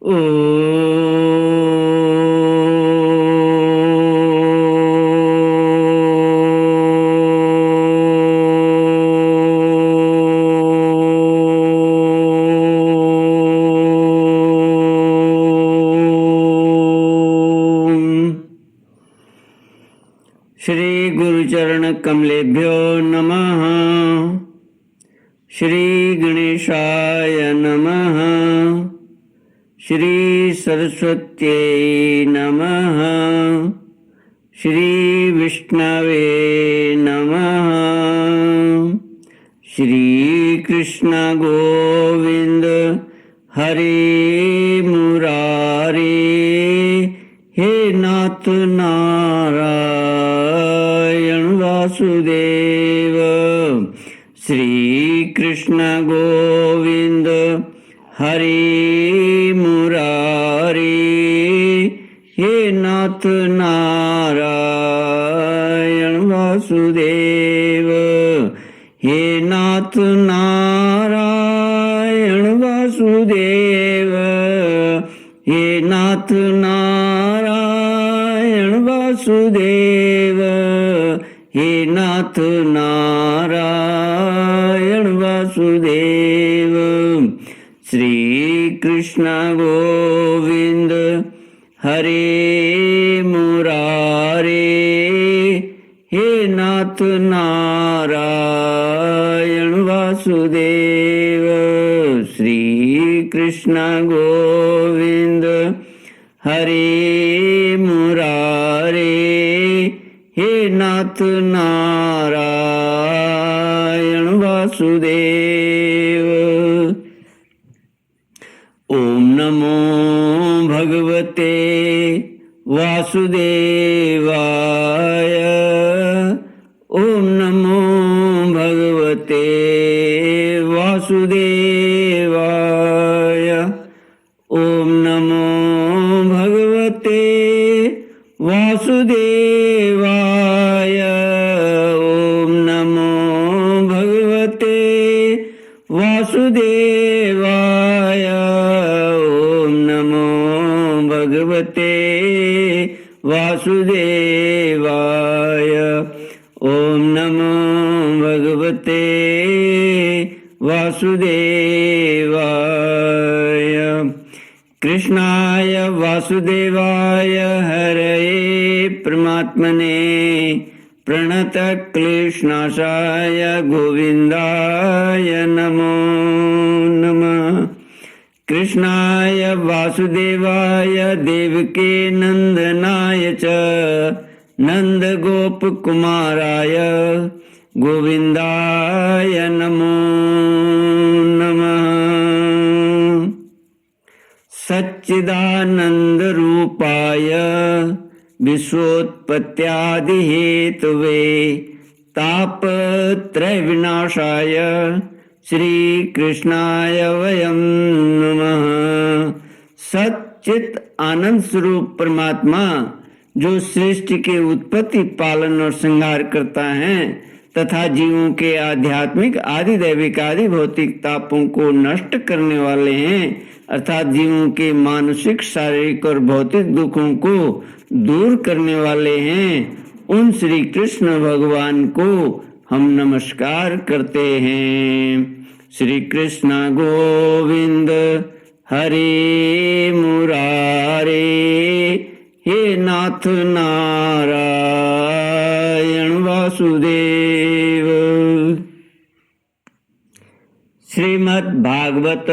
ॐ श्री गुरुचरण कमलेभ्यो नमः। श्री गणेशाय नमः। श्री सरस्वत्यै नमः। श्री विष्णवे नमः। श्री कृष्ण गोविंद हरे मुरारे, हे नाथ नारायण वासुदेव। श्री कृष्ण गोविंद हरे मुरारे, हे नाथ नारायण वासुदेव। हे नाथ नारायण वासुदेव। हे नाथ नारायण वासुदेव। हे नाथ नारायण वासुदेव। श्री कृष्ण गोविंद हरे मुरारे, हे नाथ नारायण वासुदेव। श्री कृष्ण गोविंद हरे मुरारे, हे नाथ नारायण वासुदेव। ओम नमो भगवते वासुदेवाय। ओम नमो भगवते वासुदेवाय। ओम नमो भगवते वासुदेवाय। ओम नमो भगवते वासुदेवाय। ओम नमो भगवते वासुदेवाय। ओम नमो भगवते वासुदेवाय। कृष्णाय वासुदेवाय हरये परमात्मने प्रणतक्लेशनाशाय गोविन्दाय नमो नमः। कृष्णाय वासुदेवाय देवके नन्दनाय च नन्दगोपकुमाराय गोविन्दाय नमो नमः। सच्चिदानन्दरूपाय विश्वोत्पत्त्यादिहेतवे तापत्रयविनाशाय श्रीकृष्णाय वयं नमः। सच्चित आनंद स्वरूप परमात्मा जो सृष्टि के उत्पत्ति, पालन और संहार करता है तथा जीवों के आध्यात्मिक, आदि दैविक, आदि भौतिक तापों को नष्ट करने वाले हैं, अर्थात जीवों के मानसिक, शारीरिक और भौतिक दुखों को दूर करने वाले हैं, उन श्री कृष्ण भगवान को हम नमस्कार करते हैं। श्री कृष्ण गोविंद हरे मुरारे, हे नाथ नारायण वासुदेव। श्रीमद् भागवत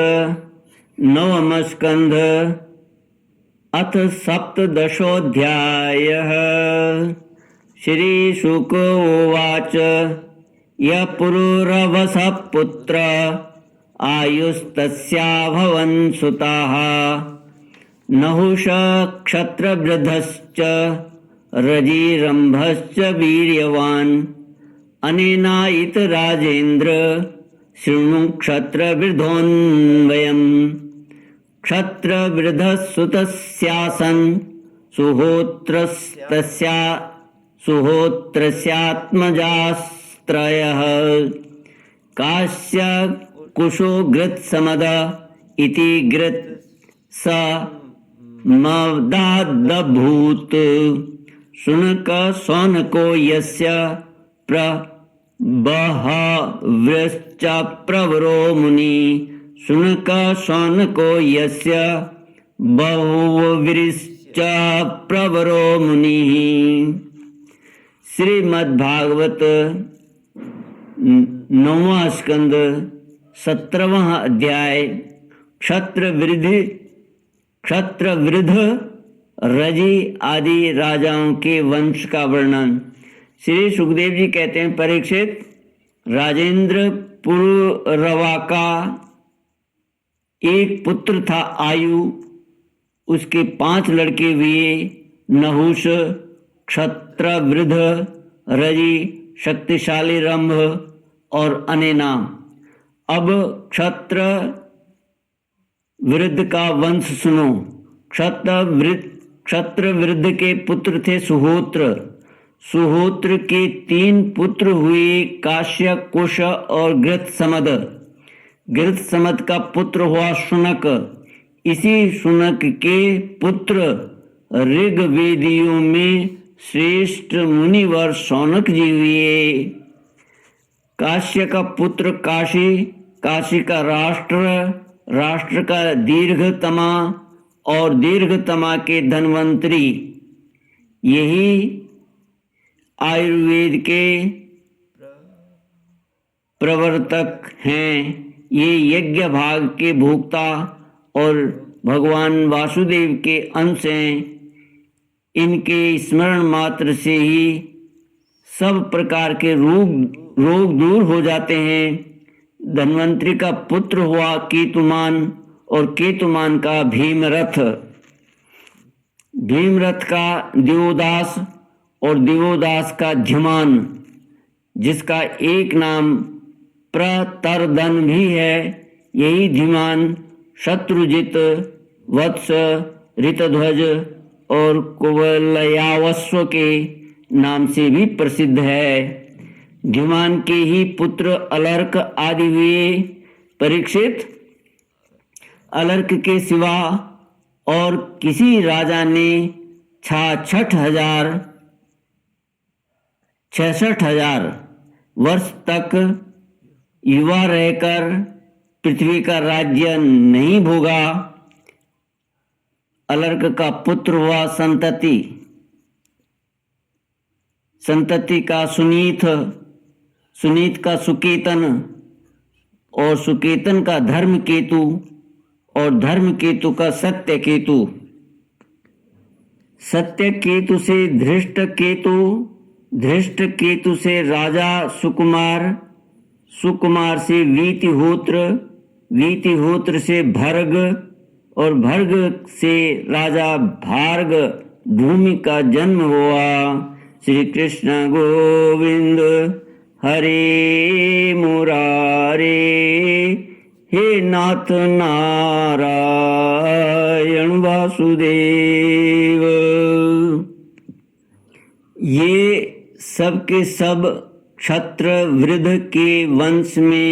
नवम स्कंध अथ सप्तदशोऽध्यायः। श्री शुक उवाच यः पुरुरवसः पुत्र आयुस्तस्याभवन् सुताः नहुष क्षत्रवृद्धश्च रजिरम्भश्च वीर्यवान् अनेनायित राजेन्द्र शृणु क्षत्रवृद्धोन्वयम्। क्षत्रवृद्धसुतस्यासन् सुहोत्रस्यात्मजास्त्रयः काश्य कुशो घृतसमद इति स मदादभूत शुनक शौनको यस्य प्रबहव्यश्च प्रवरो मुनि शुनक शौनको यस्य बहुव्रीश्च प्रवरो मुनि। श्रीमद्भागवत 9वां स्कंद 17वां अध्याय क्षत्र वृद्ध रजी आदि राजाओं के वंश का वर्णन। श्री सुखदेव जी कहते हैं, परीक्षित, राजेंद्र पुरवा का एक पुत्र था आयु, उसके 5 लड़के हुए, नहुष, क्षत्रवृद्ध, रजी, शक्तिशाली रंभ और अनेना। अब क्षत्रवृद्ध का वंश सुनो। क्षत्रवृद्ध के पुत्र थे सुहोत्र। सुहोत्र के 3 पुत्र हुए, काश्य, कुश और गृत्समद। गृत्समद का पुत्र हुआ शुनक। इसी शुनक के पुत्र ऋग्वेदियों में श्रेष्ठ मुनिवर शौनक जी हुए। काश्य का पुत्र काशी, काशी का राष्ट्र का दीर्घतमा और दीर्घतमा के धन्वंतरी। यही आयुर्वेद के प्रवर्तक हैं। ये यज्ञ भाग के भोक्ता और भगवान वासुदेव के अंश हैं। इनके स्मरण मात्र से ही सब प्रकार के रोग दूर हो जाते हैं। धन्वंतरी का पुत्र हुआ केतुमान और केतुमान का भीमरथ। भीमरथ का दिवोदास और दिवोदास का ध्यमान, जिसका एक नाम प्रतरदन भी है। यही धिमान शत्रुजित, वत्स, ऋतध्वज और कुवलयावस्व के नाम से भी प्रसिद्ध है। धिमान के ही पुत्र अलर्क आदि हुए। परीक्षित, अलर्क के सिवा और किसी राजा ने 66,000 वर्ष तक युवा रहकर पृथ्वी का राज्य नहीं भोगा। अलर्क का पुत्र हुआ संतति, संतति का सुनीत, सुनीत का सुकेतन और सुकेतन का धर्म केतु और धर्म केतु का सत्य केतु। सत्य केतु से धृष्ट केतु, धृष्ट केतु से राजा सुकुमार, सुकुमार से वीतिहोत्र, वीतिहोत्र से भर्ग और भर्ग से राजा भार्ग भूमि का जन्म हुआ। श्री कृष्ण गोविंद हरे मुरारे, हे नाथ नारायण वासुदेव। ये सब के सब क्षत्रवृद्ध के वंश में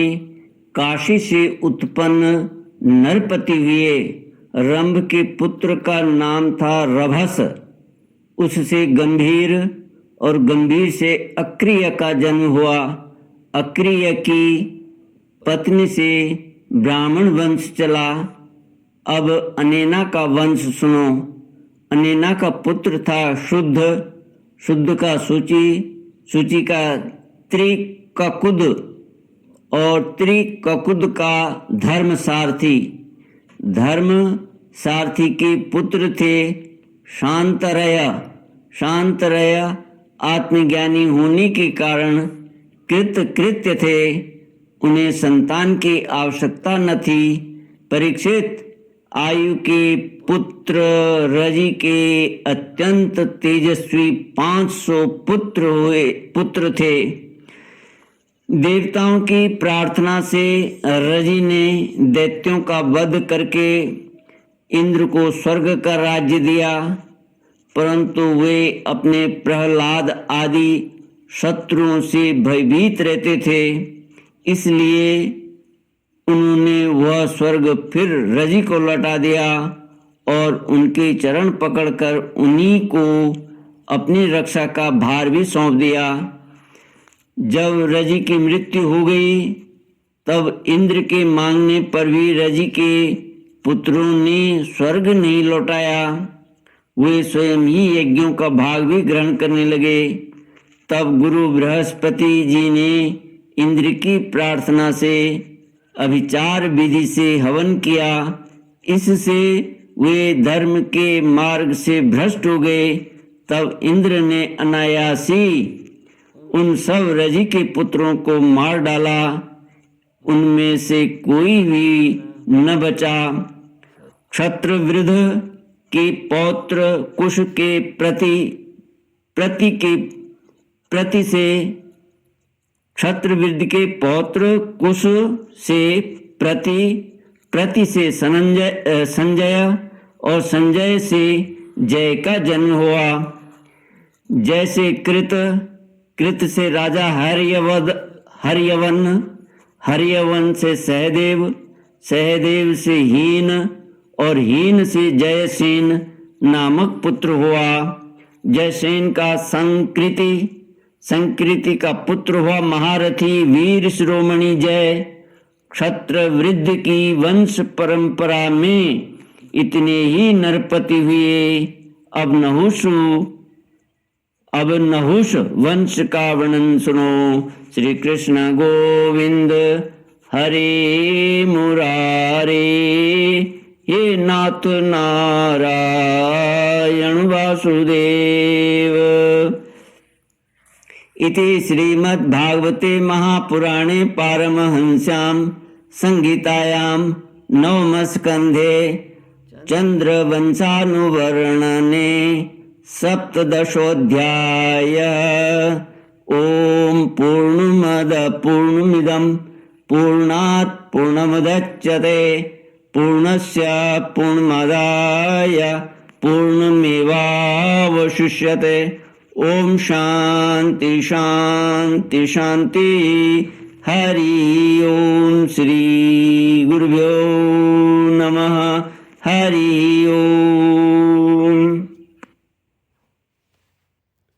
काशी से उत्पन्न नरपति हुए। रंभ के पुत्र का नाम था रभस, उससे गंभीर और गंभीर से अक्रिय का जन्म हुआ। अक्रिय की पत्नी से ब्राह्मण वंश चला। अब अनेना का वंश सुनो। अनेना का पुत्र था शुद्ध, शुद्ध का सूची, सूची का त्रिककुद और त्रिककुद का धर्म सारथी। धर्म सारथी के पुत्र थे शांतरय। शांतरय आत्मज्ञानी होने के कारण कृत्य थे, उन्हें संतान की आवश्यकता न थी। परीक्षित, आयु के पुत्र रजि के अत्यंत तेजस्वी 500 पुत्र थे। देवताओं की प्रार्थना से रजि ने दैत्यों का वध करके इंद्र को स्वर्ग का राज्य दिया, परंतु वे अपने प्रहलाद आदि शत्रुओं से भयभीत रहते थे, इसलिए उन्होंने वह स्वर्ग फिर रजि को लौटा दिया और उनके चरण पकड़कर उन्हीं को अपनी रक्षा का भार भी सौंप दिया। जब रजि की मृत्यु हो गई तब इंद्र के मांगने पर भी रजि के पुत्रों ने स्वर्ग नहीं लौटाया, वे स्वयं ही यज्ञों का भाग भी ग्रहण करने लगे। तब गुरु बृहस्पति जी ने इंद्र की प्रार्थना से अभिचार विधि से हवन किया। इससे वे धर्म के मार्ग से भ्रष्ट हो गए। तब इंद्र ने अनायास ही उन सब रजि के पुत्रों को मार डाला, उनमें से कोई भी न बचा। क्षत्रवृद्ध के पौत्र कुश के प्रति से क्षत्रवृद्ध के पौत्र कुश से प्रति से संजय और संजय से जय का जन्म हुआ। जैसे कृत से राजा हर्यवन से सहदेव से हीन और हीन से जयसेन नामक पुत्र हुआ। जयसेन का संकृति का पुत्र हुआ महारथी वीर शिरोमणि जय। क्षत्रवृद्ध की वंश परंपरा में इतने ही नरपति हुए। अब नहुष वंश का वर्णन सुनो। श्री कृष्ण गोविंद हरे मुरारे, हे नाथ नारायण वासुदेव। इति श्रीमद्भागवते महापुराणे पारमहंस्यां संहितायां नवमस्कन्धे चंद्रवंशानुवर्णने सप्तदशोऽध्याय। ओम पूर्णमिदं पूर्णात् पूर्णमुदच्यते पूर्णस्य पूर्णमादाय पूर्णमेवावशिष्यते। ओम शांति शांति शांति। हरि ओम श्री